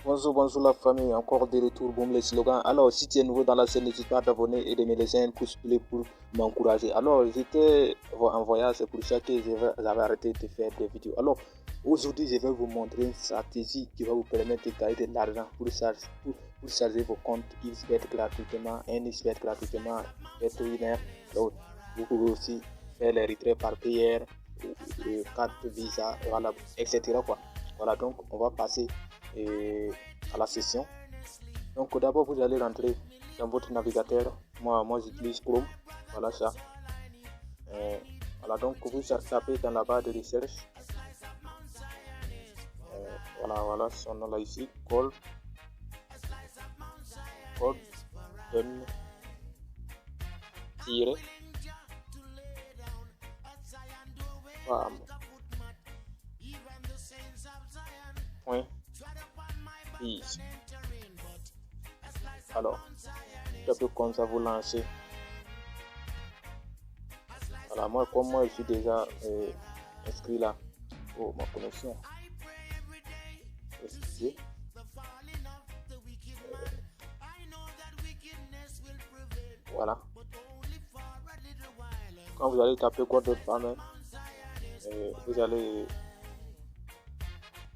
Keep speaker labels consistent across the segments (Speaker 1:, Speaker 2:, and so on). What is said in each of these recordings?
Speaker 1: Bonjour, bonjour la famille, encore de retour, boum les slogans. Alors, si tu es nouveau dans la scène, n'hésite pas à t'abonner et de me laisser un pouce bleu pour m'encourager. Alors, j'étais en voyage, c'est pour ça que j'avais arrêté de faire des vidéos. Alors, aujourd'hui, je vais vous montrer une stratégie qui va vous permettre de gagner de l'argent pour charger vos comptes XBET gratuitement, NXBET gratuitement, BetWinner. Donc, vous pouvez aussi faire les retraits par PR, carte Visa, voilà, etc. quoi. Voilà, donc on va passer à la session. Donc d'abord vous allez rentrer dans votre navigateur. Moi j'utilise Chrome. Voilà ça. Voilà, donc vous tapez dans la barre de recherche. Voilà son nom là ici. Golden farm point is. Alors, tapez comme ça, vous lancez. Voilà, comme moi je suis déjà inscrit là pour ma connexion. Excusez. Voilà. Quand vous allez taper Golden Farmer, vous allez.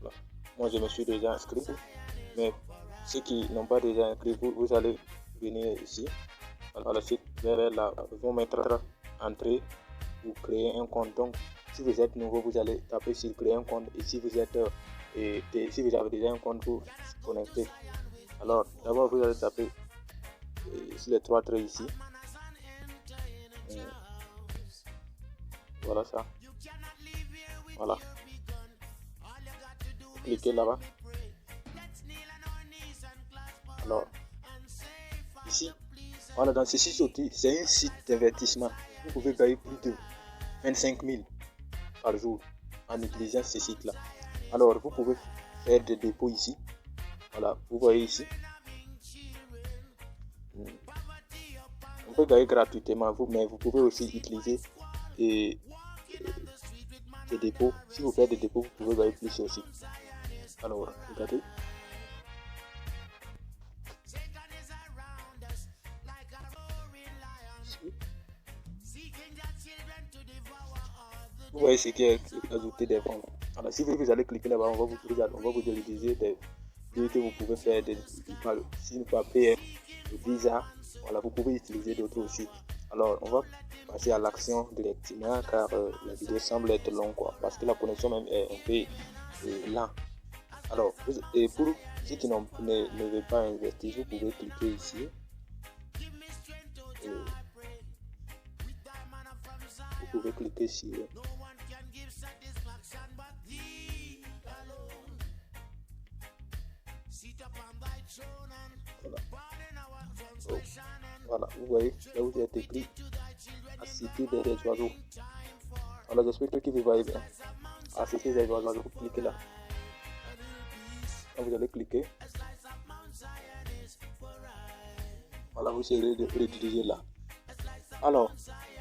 Speaker 1: Voilà. Moi je me suis déjà inscrit, mais ceux qui n'ont pas déjà inscrit, vous allez venir ici. Alors le site vers là, vous mettre entrée ou créer un compte. Donc si vous êtes nouveau, vous allez taper sur créer un compte, et si vous êtes si vous avez déjà un compte, vous connectez. Alors d'abord vous allez taper sur les trois traits ici. Voilà ça. Voilà. Cliquez là-bas. Alors ici, voilà, dans ce site, c'est un site d'avertissement. Vous pouvez gagner plus de 25 000 par jour en utilisant ce site-là. Alors, vous pouvez faire des dépôts ici. Voilà, vous voyez ici. On peut gagner gratuitement, mais vous pouvez aussi utiliser des dépôts. Si vous faites des dépôts, vous pouvez gagner plus aussi. Alors, regardez. Vous voyez ce qui est ajouté des ventes. Alors, si vous allez cliquer là-bas, on va vous utiliser des vidéos que vous pouvez faire si vous papier, de Visa. Voilà, vous pouvez utiliser d'autres aussi. Alors, on va passer à l'action directement car la vidéo semble être longue, quoi, parce que la connexion même est un peu lente. Alors, et pour ceux qui ne veulent pas investir, vous pouvez cliquer ici. Vous pouvez cliquer sur voilà, vous voyez, là vous êtes écrit assister des oiseaux. Alors j'espère que vous voyez bien. Assister des oiseaux, vous cliquez là. Là, vous allez cliquer. Voilà, vous serez redirigé là. Alors,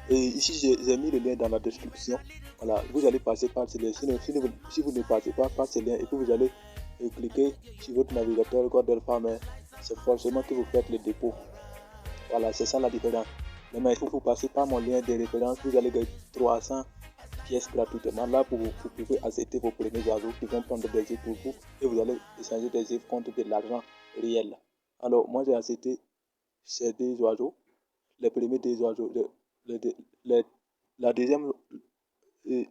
Speaker 1: ici j'ai mis le lien dans la description. Voilà, vous allez passer par ce lien. Si vous ne passez pas par ce lien et que vous allez cliquer sur votre navigateur Golden Farmer, c'est forcément que vous faites le dépôt. Voilà, c'est ça la différence. Mais il faut que vous passez par mon lien de référence. Vous allez gagner 300 pièces gratuitement. Là, vous pouvez accepter vos premiers oiseaux qui vont prendre des œufs pour vous et vous allez échanger des œufs contre de l'argent réel. Alors, moi j'ai accepté ces deux oiseaux. Les premiers deux oiseaux. La deuxième, le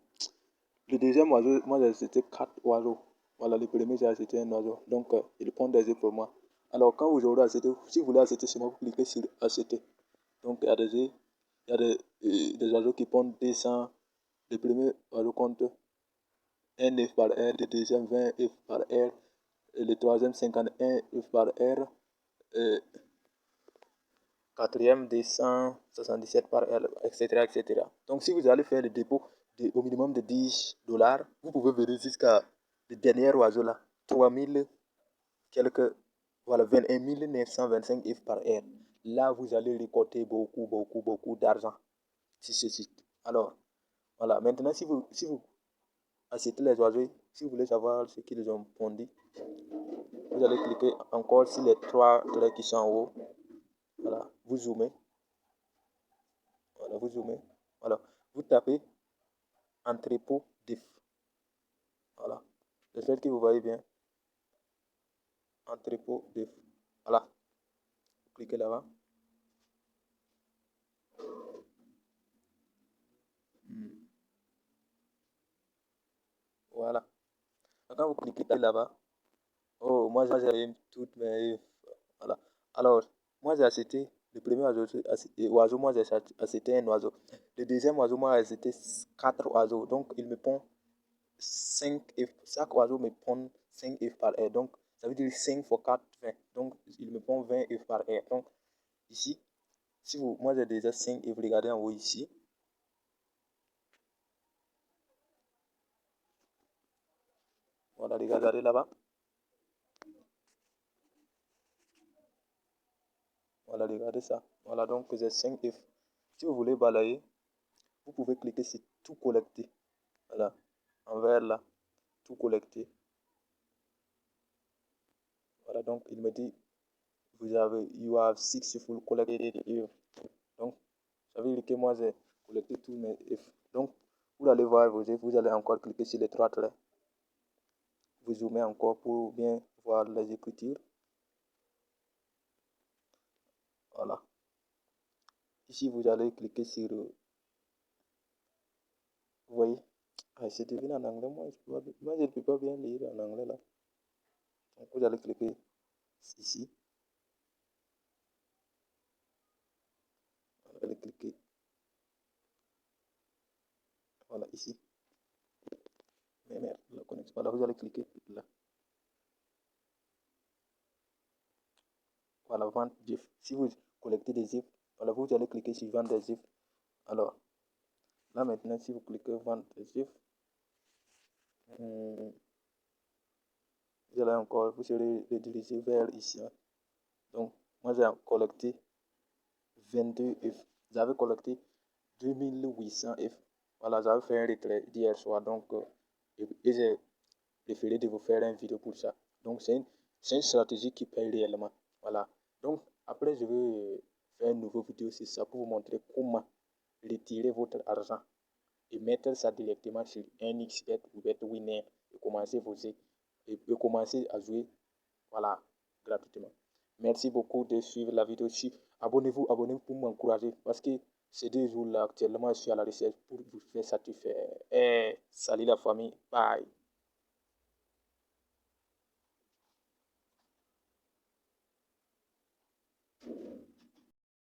Speaker 1: deuxième oiseau, moi j'ai accepté 4 oiseaux. Voilà, le premier j'ai accepté un oiseau. Donc, il prend des œufs pour moi. Alors, quand vous aurez accepté, si vous voulez accepter chez moi, vous cliquez sur accepter. Donc, il y a des oiseaux qui pondent 200. Le premier oiseau compte 1 œuf par heure, le deuxième 20 œufs par heure, et le troisième 51 œufs par heure, et quatrième 277 par heure, etc., etc. Donc, si vous allez faire le dépôt au minimum de 10$, vous pouvez venir jusqu'à le dernier oiseau là, 3000 quelques, voilà, 21 925 œufs par heure. Là, vous allez récolter beaucoup d'argent sur ce site. Alors, voilà, maintenant, si vous acheter les oiseaux. Si vous voulez savoir ce qu'ils ont pondu, vous allez cliquer encore sur les trois traits qui sont en haut. Voilà, vous zoomez. Voilà, vous zoomez. Voilà, vous tapez entrepôt d'œufs. Voilà, j'espère que vous voyez bien. Entrepôt d'œufs. Voilà, vous cliquez là-bas. Voilà. Quand vous cliquez là-bas, oh, moi j'avais toutes mes. Voilà. Alors, moi j'ai acheté le premier oiseau, moi j'ai acheté un oiseau. Le deuxième oiseau, moi j'ai acheté quatre oiseaux. Donc, il me pond 5 œufs. Chaque oiseau me pond 5 œufs par air. Donc, ça veut dire 5 fois 4, 20. Donc, il me pond 20 œufs par air. Donc, ici, si vous, moi j'ai déjà 5 œufs. Regardez en haut ici. Voilà, regardez là-bas. Voilà, regardez ça. Voilà, donc j'ai 5 œufs. Si vous voulez balayer, vous pouvez cliquer sur tout collecter. Voilà, en vert là, tout collecter. Voilà, donc il me dit, you have successfully collected œufs. Donc, ça veut dire que moi j'ai collecté tous mes œufs. Donc, pour aller voir vos œufs, vous allez encore cliquer sur les trois traits. Vous zoomez encore pour bien voir les écritures. Voilà. Ici, vous allez cliquer sur. Vous voyez, c'est devenu en anglais. Moi, je ne peux pas bien lire en anglais là. Donc, vous allez cliquer ici. Vous allez cliquer. Voilà, ici. Mais merde, la connexion. Voilà, vous allez cliquer là. Voilà, vente GIF. Si vous collectez des GIF, voilà, vous allez cliquer sur vente des GIF. Alors, là maintenant, si vous cliquez vente des GIF, vous allez encore, vous serez redirigé vers ici. Hein. Donc, moi j'ai collecté 22 F. J'avais collecté 2800 F. Voilà, j'avais fait un retrait d'hier soir. Donc, et j'ai préféré de vous faire une vidéo pour ça. Donc, c'est une stratégie qui paye réellement. Voilà. Donc, après, je vais faire une nouvelle vidéo sur ça pour vous montrer comment retirer votre argent et mettre ça directement sur un XBet ou BetWinner et commencer commencer à jouer, voilà, gratuitement. Merci beaucoup de suivre la vidéo. Abonnez-vous pour m'encourager parce que ces 2 jours-là, actuellement, je suis à la recherche pour vous faire satisfaire. Et salut la famille. Bye.